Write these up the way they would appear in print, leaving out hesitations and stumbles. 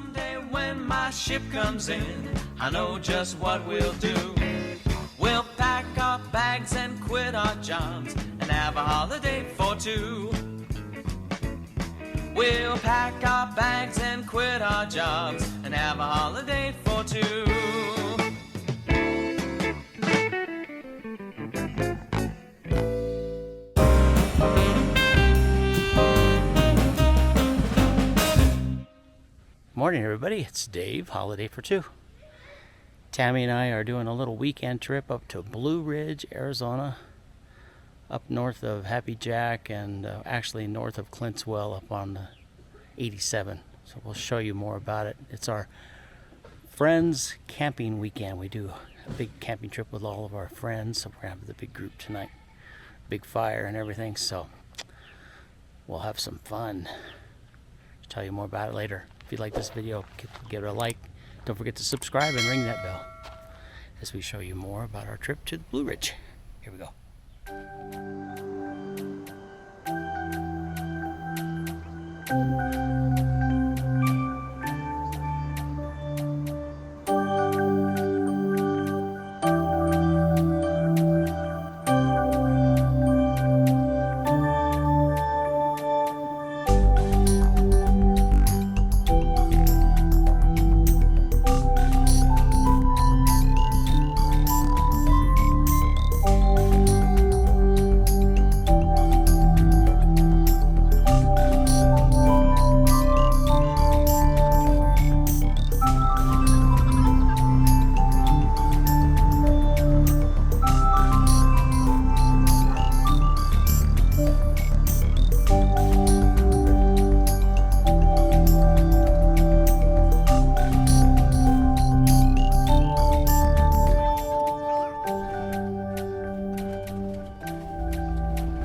Someday when my ship comes in, I know just what we'll do. We'll pack our bags and quit our jobs and have a holiday for two. We'll pack our bags and quit our jobs and have a holiday for two. Morning everybody, it's Dave, holiday for two. Tammy and I are doing a little weekend trip up to Blueridge, Arizona, up north of Happy Jack and actually north of Clintswell up on 87. So we'll show you more about it. It's our friends camping weekend. We do a big camping trip with all of our friends. So we're going to have the big group tonight, big fire and everything. So we'll have some fun. I'll tell you more about it later. If you like this video, give it a like. Don't forget to subscribe and ring that bell as we show you more about our trip to the Blueridge. Here we go.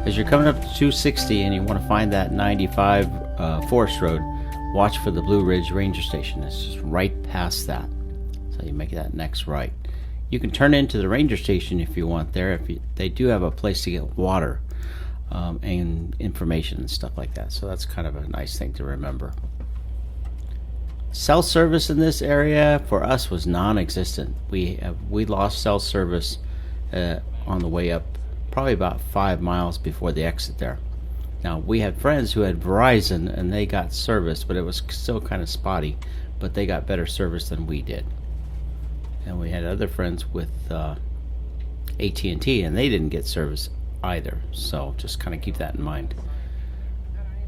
As you're coming up to 260 and you want to find that 95 Forest Road, watch for the Blueridge Ranger Station. It's just right past that. So you make that next right. You can turn into the Ranger Station if you want there. They do have a place to get water and information and stuff like that. So that's kind of a nice thing to remember. Cell service in this area for us was non-existent. We lost cell service on the way up, probably about 5 miles before the exit there. Now we had friends who had Verizon and they got service, but it was still kind of spotty, but they got better service than we did. And we had other friends with AT&T and they didn't get service either, so just kind of keep that in mind.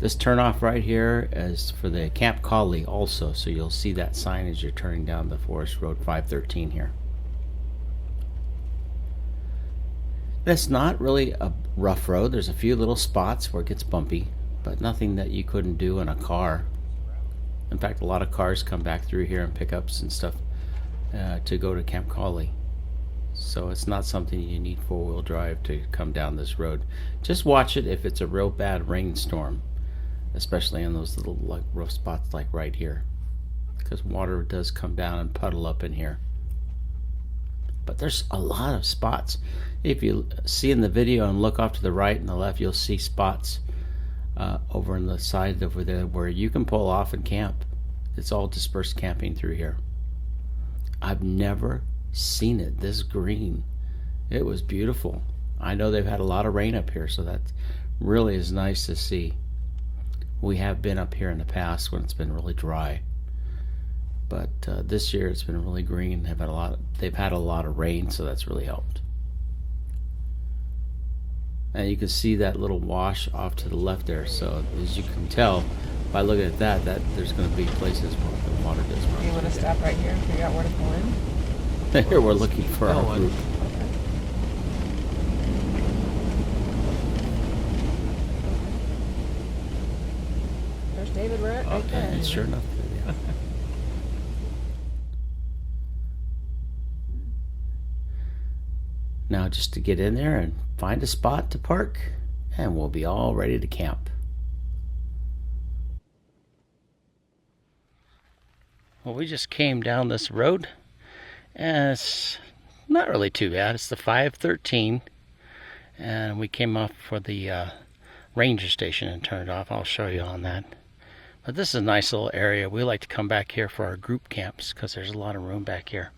This turnoff right here is for the Camp Collie also, so you'll see that sign as you're turning down the Forest Road 513 here. It's not really a rough road. There's a few little spots where it gets bumpy, but nothing that you couldn't do in a car. In fact, a lot of cars come back through here and pickups and stuff to go to Camp Collie. So it's not something you need four-wheel drive to come down this road. Just watch it if it's a real bad rainstorm, especially in those little rough spots like right here, because water does come down and puddle up in here. But there's a lot of spots. If you see in the video and look off to the right and the left, you'll see spots over on the side over there where you can pull off and camp. It's all dispersed camping through here. I've never seen it this green. It was beautiful. I know they've had a lot of rain up here, so that really is nice to see. We have been up here in the past when it's been really dry. But this year it's been really green. They've had a lot of rain, so that's really helped. And you can see that little wash off to the left there. So as you can tell by looking at that there's going to be places where the water does run. Do you want to stop right here and figure out where to pull in? Here we're looking for our group. There's David right there. And sure enough. Yeah. Now just to get in there and find a spot to park, and we'll be all ready to camp. Well, we just came down this road, and it's not really too bad. It's the 513, and we came off for the ranger station and turned off. I'll show you on that. But this is a nice little area. We like to come back here for our group camps because there's a lot of room back here.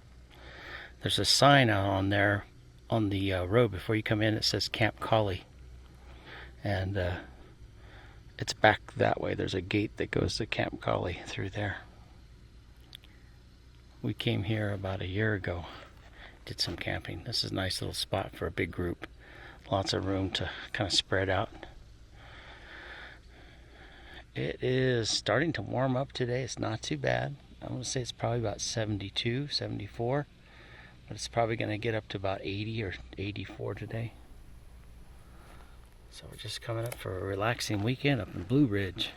There's a sign out on there on the road before you come in. It says Camp Collie. And it's back that way. There's a gate that goes to Camp Collie through there. We came here about a year ago. Did some camping. This is a nice little spot for a big group. Lots of room to kind of spread out. It is starting to warm up today. It's not too bad. I'm going to say it's probably about 72, 74. But it's probably going to get up to about 80 or 84 today. So we're just coming up for a relaxing weekend up in Blueridge.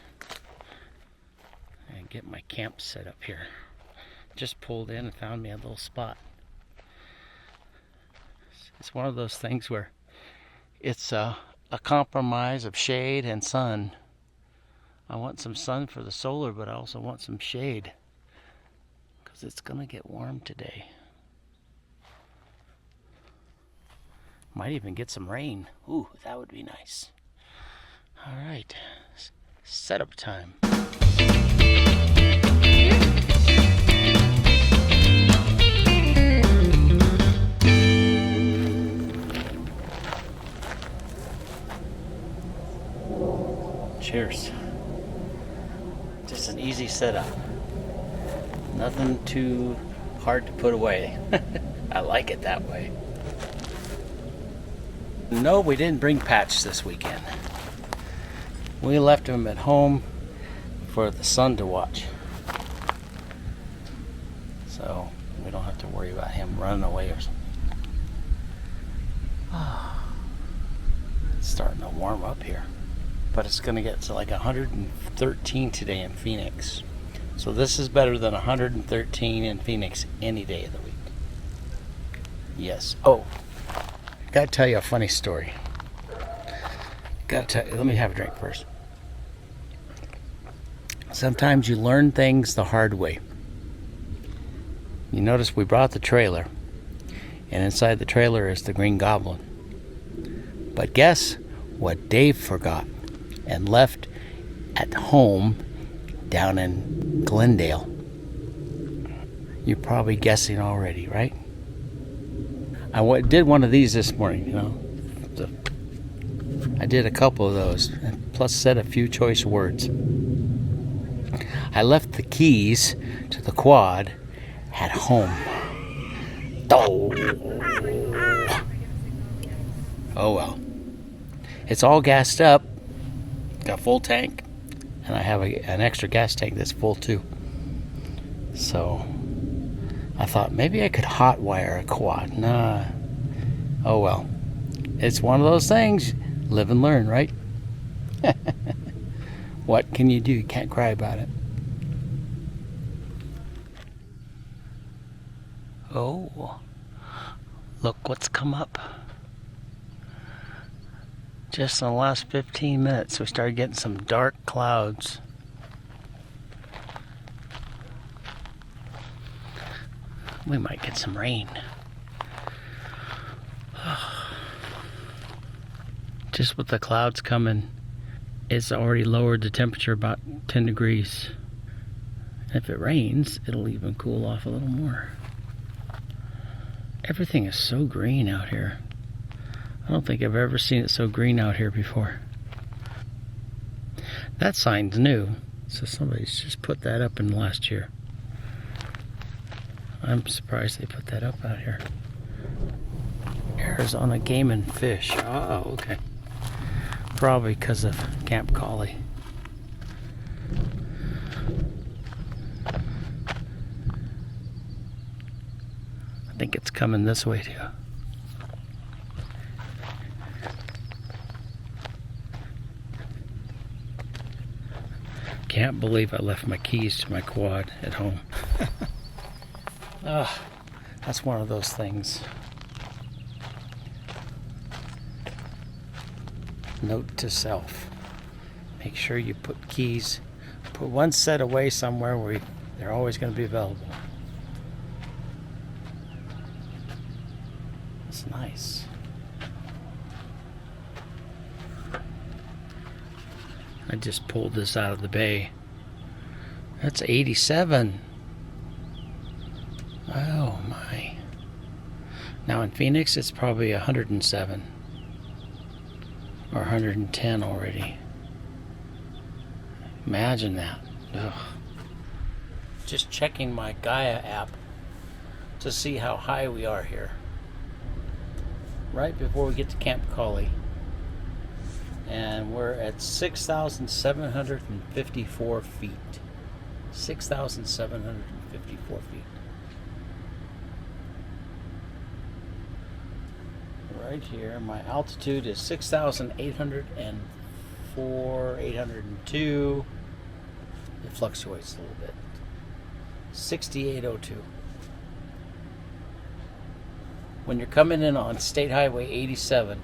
And get my camp set up here. Just pulled in and found me a little spot. It's one of those things where it's a compromise of shade and sun. I want some sun for the solar, but I also want some shade. Because it's going to get warm today. Might even get some rain. Ooh, that would be nice. All right, setup time. Cheers. Just an easy setup. Nothing too hard to put away. I like it that way. No, we didn't bring Patch this weekend. We left him at home for the sun to watch. So we don't have to worry about him running away or something. It's starting to warm up here. But it's going to get to like 113 today in Phoenix. So this is better than 113 in Phoenix any day of the week. Yes. Oh. Gotta tell you a funny story. Let me have a drink first. Sometimes you learn things the hard way. You notice we brought the trailer, and inside the trailer is the Green Goblin. But guess what Dave forgot and left at home down in Glendale? You're probably guessing already, right? I did one of these this morning, you know. I did a couple of those, plus said a few choice words. I left the keys to the quad at home. Oh well. It's all gassed up. Got full tank. And I have an extra gas tank that's full too. So I thought maybe I could hot wire a quad. Nah. Oh well. It's one of those things. Live and learn, right? What can you do? You can't cry about it. Oh. Look what's come up. Just in the last 15 minutes, we started getting some dark clouds. We might get some rain. Just with the clouds coming, it's already lowered the temperature about 10 degrees. If it rains, it'll even cool off a little more. Everything is so green out here. I don't think I've ever seen it so green out here before. That sign's new, so somebody's just put that up in the last year. I'm surprised they put that up out here. Arizona Game and Fish. Oh, okay. Probably because of Camp Collie. I think it's coming this way too. Can't believe I left my keys to my quad at home. That's one of those things. Note to self. Make sure you put one set away somewhere where they're always going to be available. It's nice. I just pulled this out of the bay That's 87. Oh my. Now in Phoenix it's probably 107 or 110 already. Imagine that. Ugh. Just checking my Gaia app to see how high we are here. Right before we get to Camp Collie. And we're at 6,754 feet. 6,754 feet. Right here, my altitude is 6,804, 802. It fluctuates a little bit. 6802. When you're coming in on State Highway 87,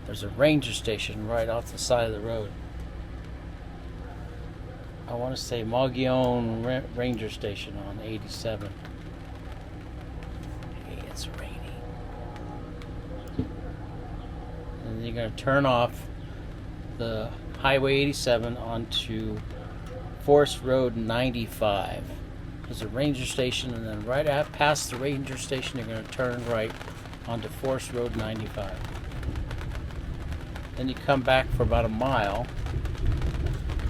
there's a ranger station right off the side of the road. I want to say Mogollon Ranger Station on 87. Hey, it's raining. And then you're going to turn off the Highway 87 onto Forest Road 95. There's a ranger station, and then right past the ranger station, you're going to turn right onto Forest Road 95. Then you come back for about a mile,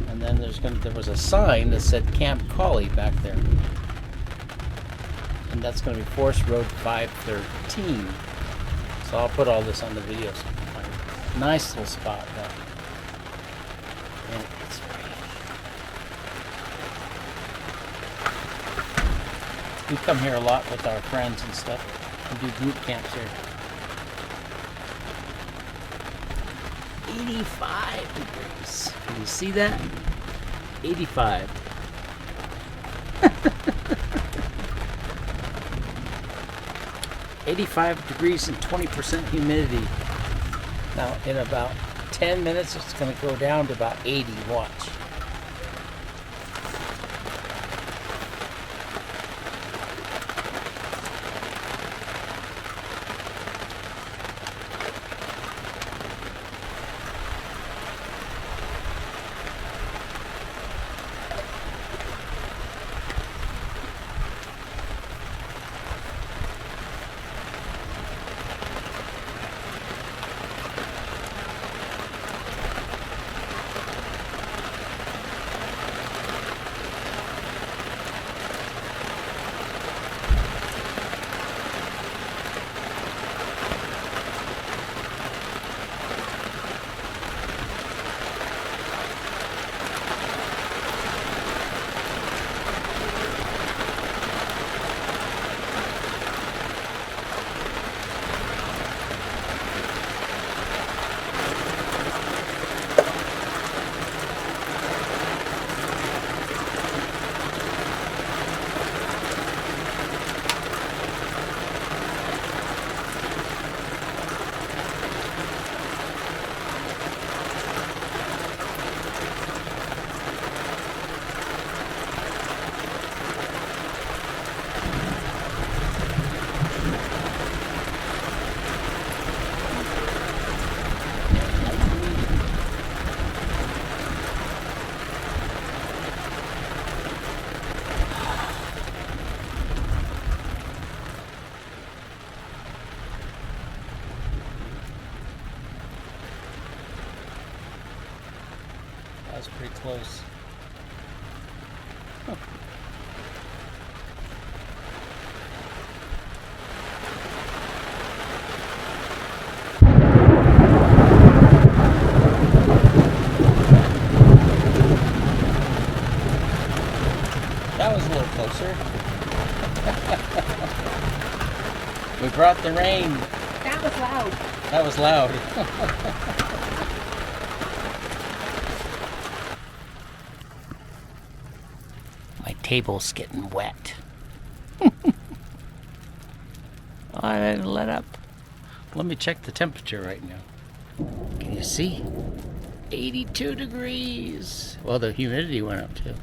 and then there was a sign that said Camp Collie back there, and that's going to be Forest Road 513. So I'll put all this on the video. So you can find a nice little spot though. And it's raining. We come here a lot with our friends and stuff. We do group camps here. 85 degrees. Can you see that? 85. 85 degrees and 20% humidity. Now in about 10 minutes it's going to go down to about 80. Watch. That was pretty close. Huh. That was a little closer. We brought the rain. That was loud. That was loud. My table's getting wet. I didn't let up. Let me check the temperature right now. Can you see? 82 degrees. Well, the humidity went up too.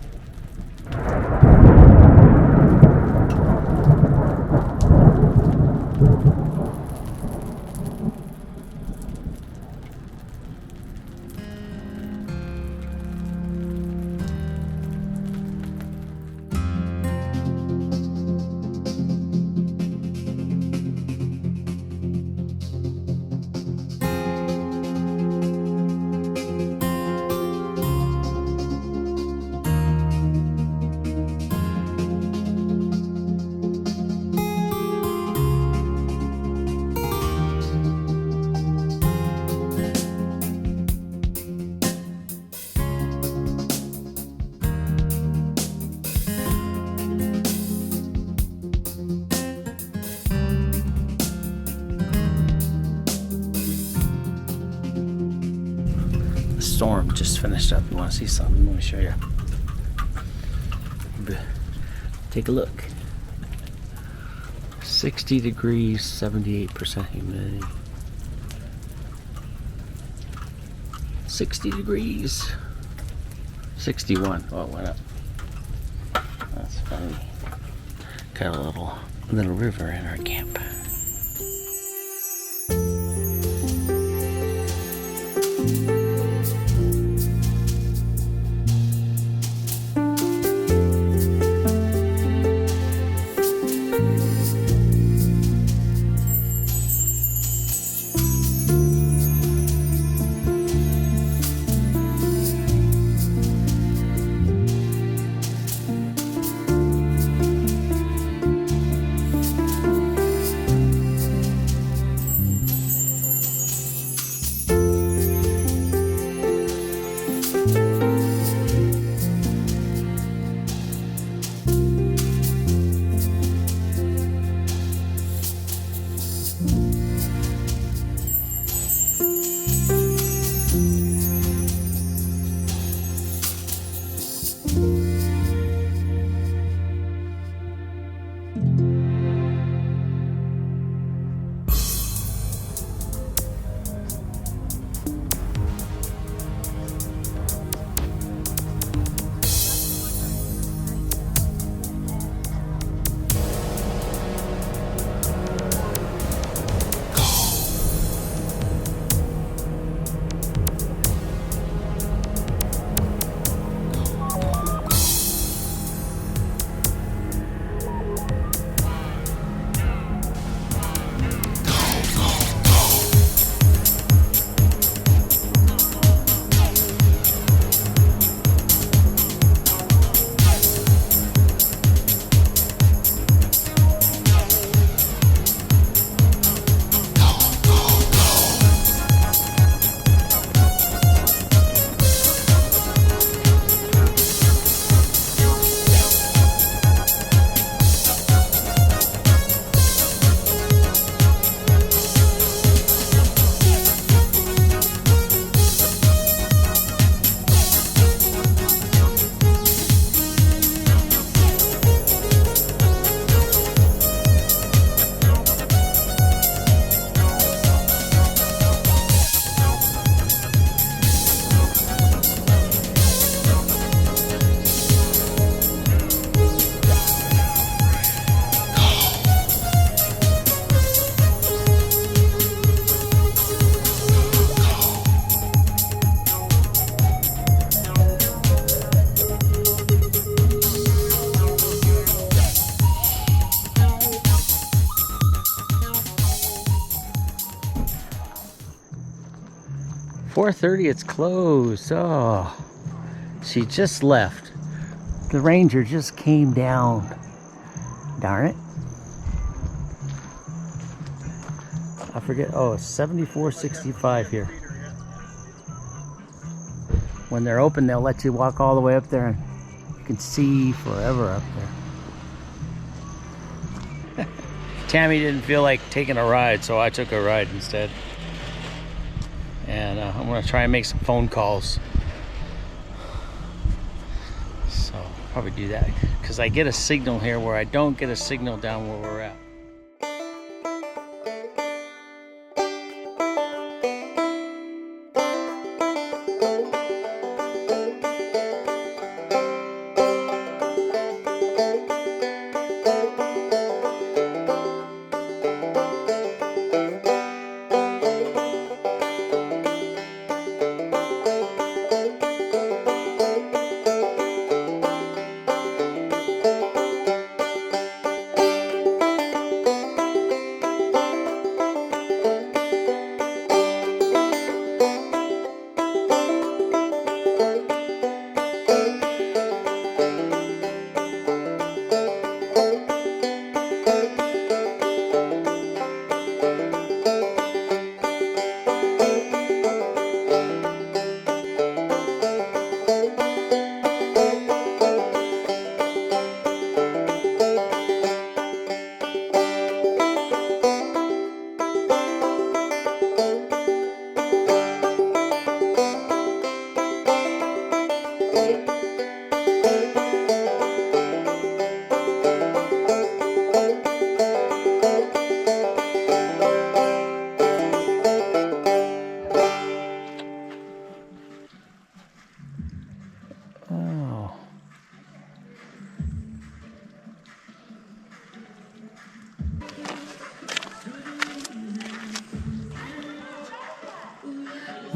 storm just finished up. You want to see something? Let me show you. Take a look. 60 degrees, 78% humidity. 60 degrees. 61. Oh, it went up. That's funny. Got a little river in our camp. .30, it's closed. Oh, she just left. The ranger just came down. Darn it. I forget. Oh, it's 74.65 here. When they're open, they'll let you walk all the way up there and you can see forever up there. Tammy didn't feel like taking a ride, so I took a ride instead. And I'm going to try and make some phone calls. So probably do that because I get a signal here where I don't get a signal down where we're at.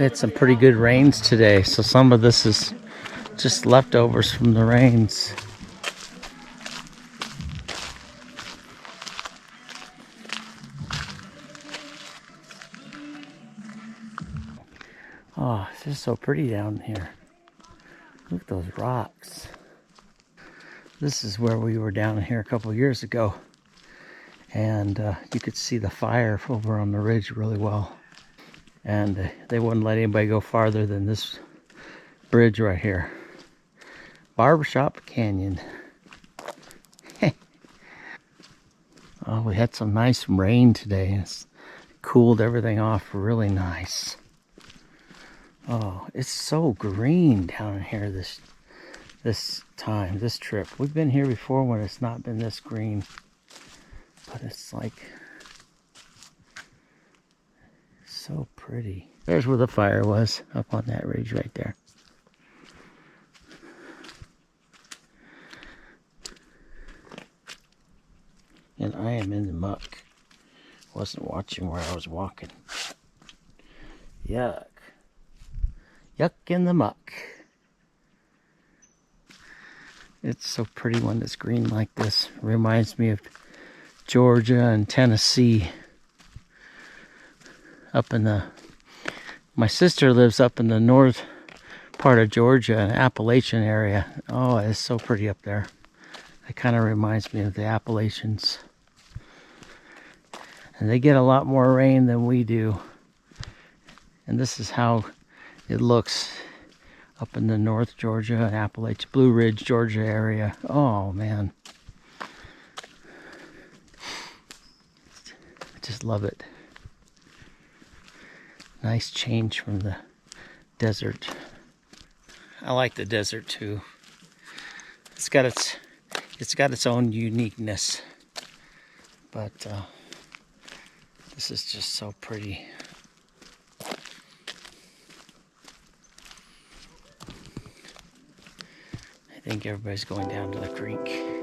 We had some pretty good rains today, so some of this is just leftovers from the rains. Oh, it's just so pretty down here. Look at those rocks. This is where we were down here a couple years ago. And you could see the fire over on the ridge really well. And they wouldn't let anybody go farther than this bridge right here. Barbershop Canyon. Oh, we had some nice rain today. It's cooled everything off really nice. Oh, it's so green down here this trip. We've been here before when it's not been this green. But it's like so pretty. There's where the fire was, up on that ridge right there. And I am in the muck. Wasn't watching where I was walking. Yuck. Yuck in the muck. It's so pretty when it's green like this. Reminds me of Georgia and Tennessee. Up in my sister lives up in the north part of Georgia, an Appalachian area. Oh, it's so pretty up there. It kind of reminds me of the Appalachians. And they get a lot more rain than we do. And this is how it looks up in the North Georgia and Appalachia, Blueridge, Georgia area. Oh, man. I just love it. Nice change from the desert. I like the desert too. It's got its own uniqueness. But this is just so pretty. I think everybody's going down to the creek.